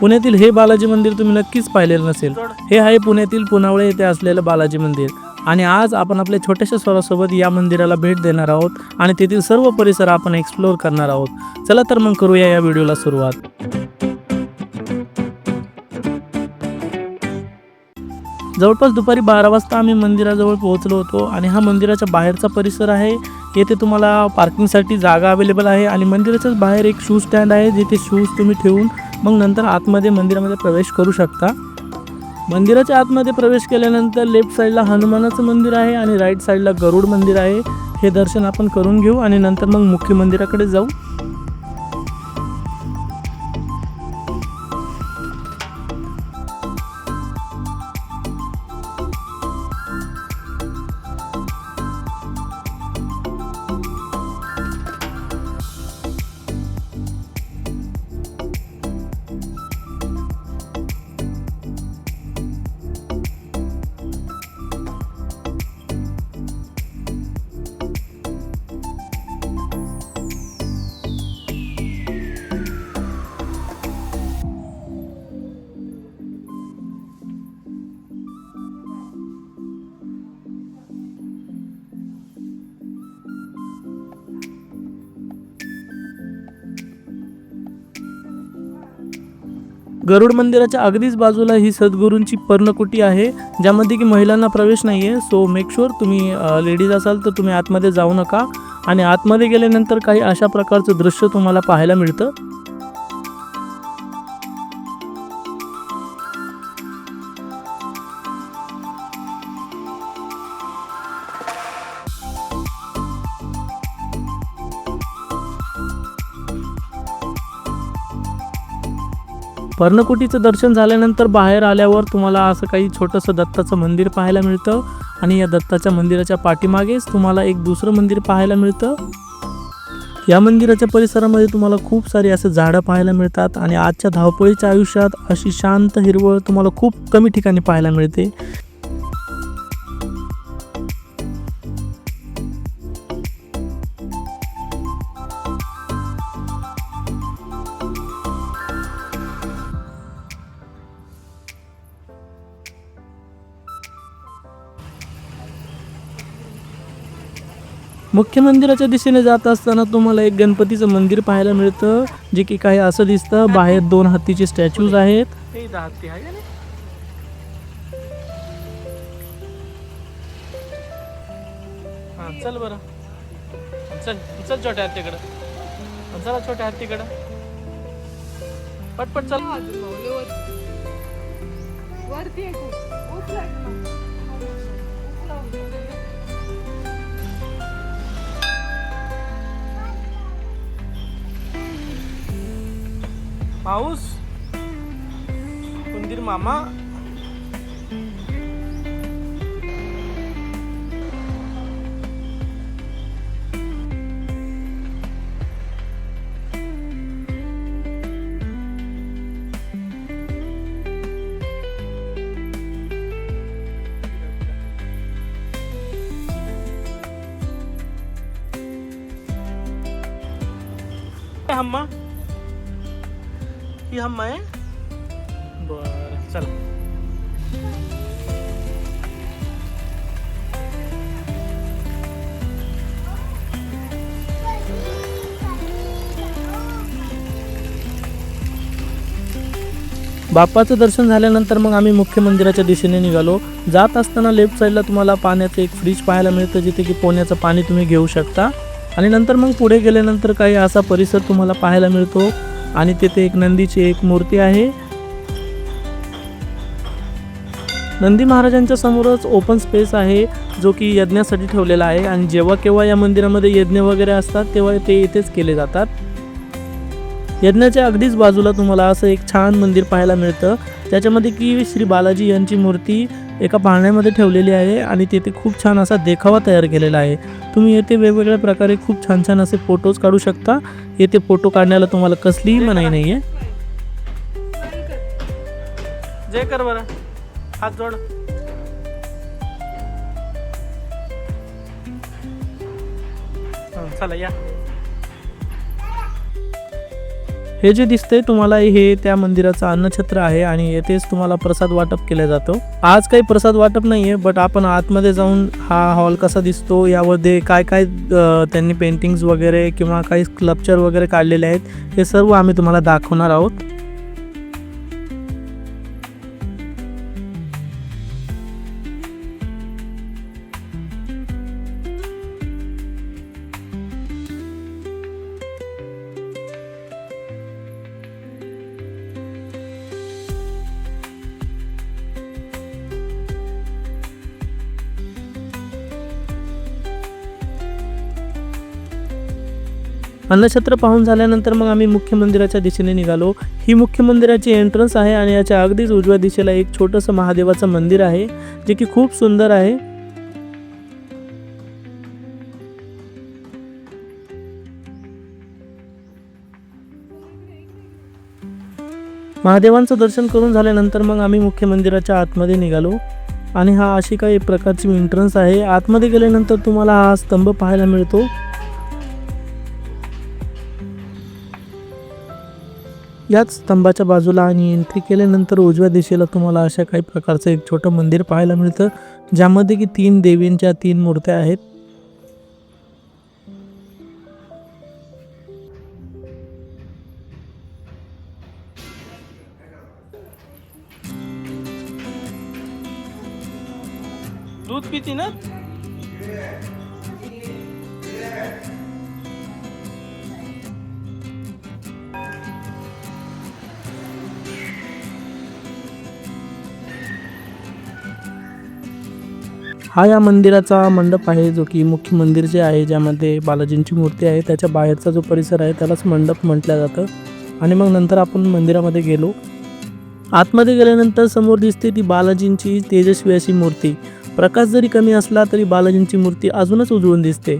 पुण्यातील हे बालाजी मंदिर तुम्ही नक्कीच पाहिलेलं नसेल। हे आहे पुण्यातील पुनावळे येथे असलेलं बालाजी मंदिर आणि आज आपण आपल्या छोट्याशा स्वरासोबत या मंदिराला भेट देणार आहोत आणि तेथील सर्व परिसर आपण एक्सप्लोअर करणार आहोत। चला तर मग करूया या व्हिडिओला सुरुवात। जवळपास दुपारी 12 वाजता आम्ही मंदिराजवळ पोहोचलो होतो आणि हा मंदिराच्या बाहेरचा परिसर आहे। येथे तुम्हाला पार्किंगसाठी जागा अवेलेबल आहे आणि मंदिराच्याच बाहेर एक शूज स्टँड आहे जिथे शूज तुम्ही ठेवून मग नंतर आतमध्ये मंदिरामध्ये प्रवेश करू शकता। मंदिराच्या आतमध्ये प्रवेश केल्यानंतर लेफ्ट साईडला हनुमानाचं मंदिर आहे आणि राईट साईडला गरुड मंदिर आहे। हे दर्शन आपण करून घेऊ आणि नंतर मग मुख्य मंदिराकडे जाऊ। गरुड मंदिराच्या अगदीच बाजूला ही सद्गुरूंची पर्णकुटी आहे ज्यामध्ये की महिलांना प्रवेश नाही आहे। सो मेक शुअर तुम्ही लेडीज असाल तर तुम्ही आतमध्ये जाऊ नका आणि आतमध्ये गेल्यानंतर काही अशा प्रकारचं दृश्य तुम्हाला पाहायला मिळतं। पर्णकुटीचं दर्शन झाल्यानंतर बाहेर आल्यावर तुम्हाला असं काही छोटंसं दत्ताचं मंदिर पाहायला मिळतं आणि या दत्ताच्या मंदिराच्या पाठीमागेच तुम्हाला एक दुसरं मंदिर पाहायला मिळतं। या मंदिराच्या परिसरामध्ये तुम्हाला खूप सारी असं झाडं पाहायला मिळतात आणि आजच्या धावपळीच्या आयुष्यात अशी शांत हिरवळ तुम्हाला खूप कमी ठिकाणी पाहायला मिळते। मुख्य मंदिराच्या दिशेने जात असताना तुम्हाला एक गणपतीचं मंदिर पाहायला मिळतं जे की काही असं दिसतं। बाहेर 2 हत्तीचे स्टॅच्यूज आहेत। चल बरं, चल चल छोट्या हत्तीकडं, चला छोट्या हत्तीकडं पटपट चल। पाऊस मंदिर मामा हम्मा ही हम्मा आहे। बरं चल बाप्पाचं दर्शन झाल्यानंतर मग आम्ही मुख्य मंदिराच्या दिशेने निघालो। जात असताना लेफ्ट साईडला तुम्हाला पाण्याचं एक फ्रीज पाहायला मिळतं जिथे की पिण्याचं पाणी तुम्ही घेऊ शकता आणि नंतर मग पुढे गेल्यानंतर काही असा परिसर तुम्हाला पाहायला मिळतो आणि तेथे एक नंदीची एक मूर्ती आहे। नंदी महाराजांच्या समोरच ओपन स्पेस आहे जो की यज्ञासाठी ठेवलेला आहे आणि जेव्हा केव्हा या मंदिरामध्ये यज्ञ वगैरे असतात तेव्हा ते इथेच केले जातात। यज्ञाच्या अगदीच बाजूला तुम्हाला असं एक छान मंदिर पाहायला मिळतं त्याच्यामध्ये की श्री बालाजी यांची मूर्ती एका पाळण्यामध्ये ठेवलेली आहे आणि तेथे खूप छान असा देखावा तयार केलेला आहे। तुम्ही येथे वेगवेगळ्या प्रकारे खूप छान छान असे फोटोज काढू शकता। येथे फोटो काढण्याला तुम्हाला कसलीही मनाई नाहीये। जय कर बरं, हात जोड। चला या। हे जे दिसतंय तुम्हाला हे त्या मंदिराचं अन्नछत्र आहे आणि येथेच तुम्हाला प्रसाद वाटप केलं जातं. आज काही प्रसाद वाटप नाही आहे, बट आपण आतमध्ये जाऊन हा हॉल कसा दिसतो, यामध्ये काय काय त्यांनी पेंटिंग्स वगैरे किंवा काही स्कल्पचर वगैरे काढलेले आहेत हे सर्व आम्ही तुम्हाला दाखवणार आहोत. अन्नछत्र पाहून झाल्यानंतर मग आम्ही मुख्य मंदिराच्या दिशेने निघालो. ही मुख्य मंदिराची एंट्रन्स आहे आणि याच्या अगदीच उजव्या दिशेला एक छोटंसं महादेवाचं मंदिर आहे, जे की खूप सुंदर आहे. महादेवांचं दर्शन करून झाल्यानंतर मग आम्ही मुख्य मंदिराच्या आतमध्ये निघालो आणि हा अशी काही प्रकारची एंट्रन्स आहे. आतमध्ये गेल्यानंतर तुम्हाला हा स्तंभ पाहायला मिळतो. याच स्तंभाच्या बाजूला आणि एंट्री केल्यानंतर उजव्या दिशेला तुम्हाला अशा काही प्रकारचं एक छोटं मंदिर पाहायला मिळतं, ज्यामध्ये की 3 देवींच्या 3 मूर्त्या आहेत. दूध पिती ना? हा या मंदिराचा मंडप आहे, जो की मुख्य मंदिर जे आहे ज्यामध्ये बालाजींची मूर्ती आहे त्याच्या बाहेरचा जो परिसर आहे त्यालाच मंडप म्हटलं जातं. आणि मग नंतर आपण मंदिरामध्ये गेलो. आतमध्ये गेल्यानंतर समोर दिसते ती बालाजींची तेजस्वी अशी मूर्ती. प्रकाश जरी कमी असला तरी बालाजींची मूर्ती अजूनच उजळून दिसते.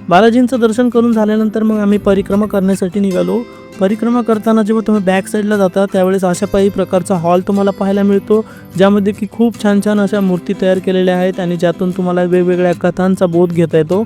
बालाजींचं दर्शन करून झाल्यानंतर मग आम्ही परिक्रमा करण्यासाठी निघालो. परिक्रमा करताना जेव्हा तुम्ही बॅक साईडला जाता त्यावेळेस अशा काही प्रकारचा हॉल तुम्हाला पाहायला मिळतो, ज्यामध्ये की खूप छान छान अशा मूर्ती तयार केलेल्या आहेत आणि ज्यातून तुम्हाला वेगवेगळ्या कथांचा बोध घेता येतो.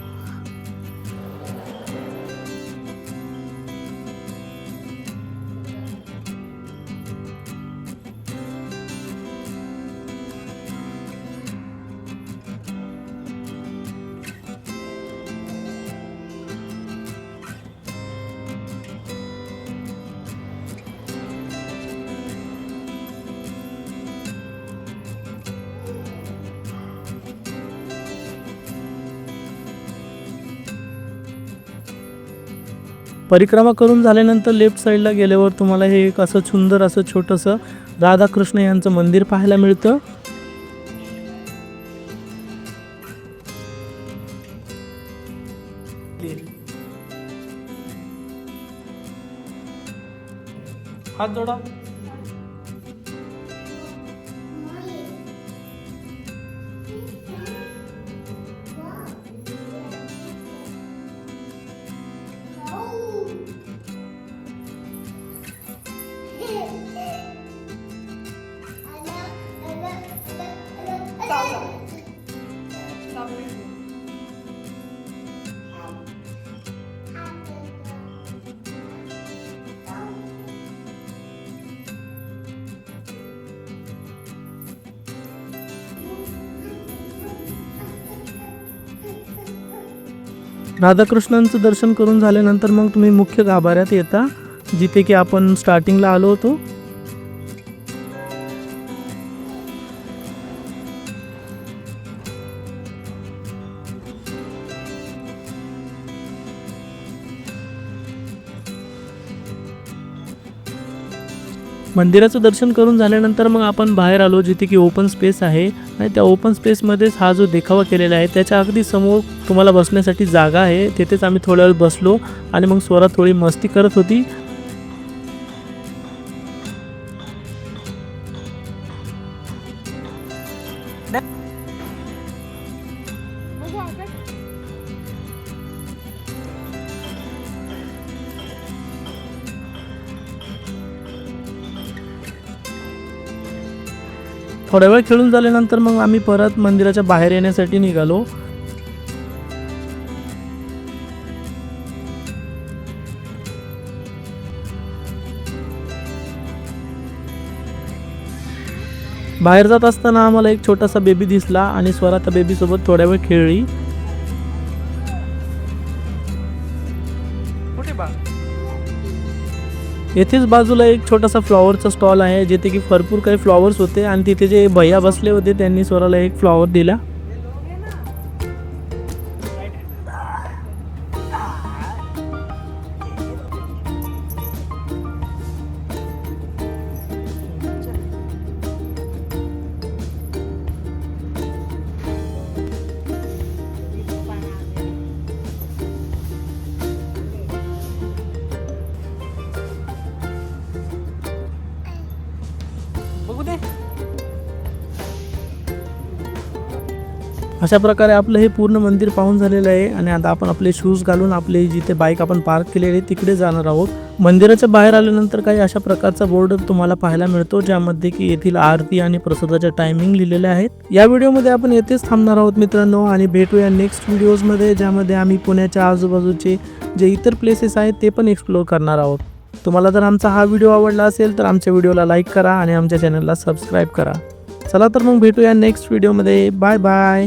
परिक्रमा करून झाल्यानंतर लेफ्ट साईडला गेल्यावर तुम्हाला हे एक असं सुंदर असं छोटंसं राधाकृष्ण यांचं मंदिर पाहायला मिळतं. हात जोडा. राधाकृष्णांचं दर्शन करून झाल्यानंतर मग तुम्ही मुख्य गाभाऱ्यात येता, जिथे की आपण स्टार्टिंगला आलो होतो. मंदिराचं दर्शन करून झाल्यानंतर मग आपण बाहेर आलो, जिथे की ओपन स्पेस आहे आणि त्या ओपन स्पेसमध्येच हा जो देखावा केलेला आहे त्याच्या अगदी समोर तुम्हाला बसण्यासाठी जागा आहे. तिथेच आम्ही थोड्या वेळ बसलो आणि मग स्वरात थोडी मस्ती करत होती. थोड्या वेळ खेळून झाल्यानंतर मग आम्ही परत मंदिराच्या बाहेर येण्यासाठी निघालो. बाहेर जात असताना आम्हाला एक छोटासा बेबी दिसला आणि स्वरा त्या बेबीसोबत थोड्या वेळ खेळली. येथेच बाजूला एक छोटासा फ्लॉवरचा स्टॉल आहे जिथे की भरपूर काही फ्लॉवर्स होते आणि तिथे जे भैया बसले होते त्यांनी स्वराला एक फ्लॉवर दिला. अशा प्रकारे आपलं हे पूर्ण मंदिर पाहून झालेलं आहे आणि आता आपण आपले शूज घालून आपले जिथे बाईक आपण पार्क केलेली तिकडे जाणार आहोत. मंदिराच्या बाहेर आल्यानंतर काही अशा प्रकारचा बोर्ड तुम्हाला पाहायला मिळतो ज्यामध्ये की येथील आरती आणि प्रसादाच्या टायमिंग लिहिलेले आहेत. या व्हिडिओमध्ये आपण येथेच थांबणार आहोत मित्रांनो आणि भेटूया नेक्स्ट व्हिडिओजमध्ये ज्यामध्ये आम्ही पुण्याच्या आजूबाजूचे जे इतर प्लेसेस आहेत ते पण एक्सप्लोअर करणार आहोत. तुम्हाला जर आमचा हा व्हिडिओ आवडला असेल तर आमच्या व्हिडिओला लाईक करा आणि आमच्या चॅनलला सबस्क्राईब करा. चला तर मग भेटूया नेक्स्ट व्हिडिओमध्ये. Bye bye.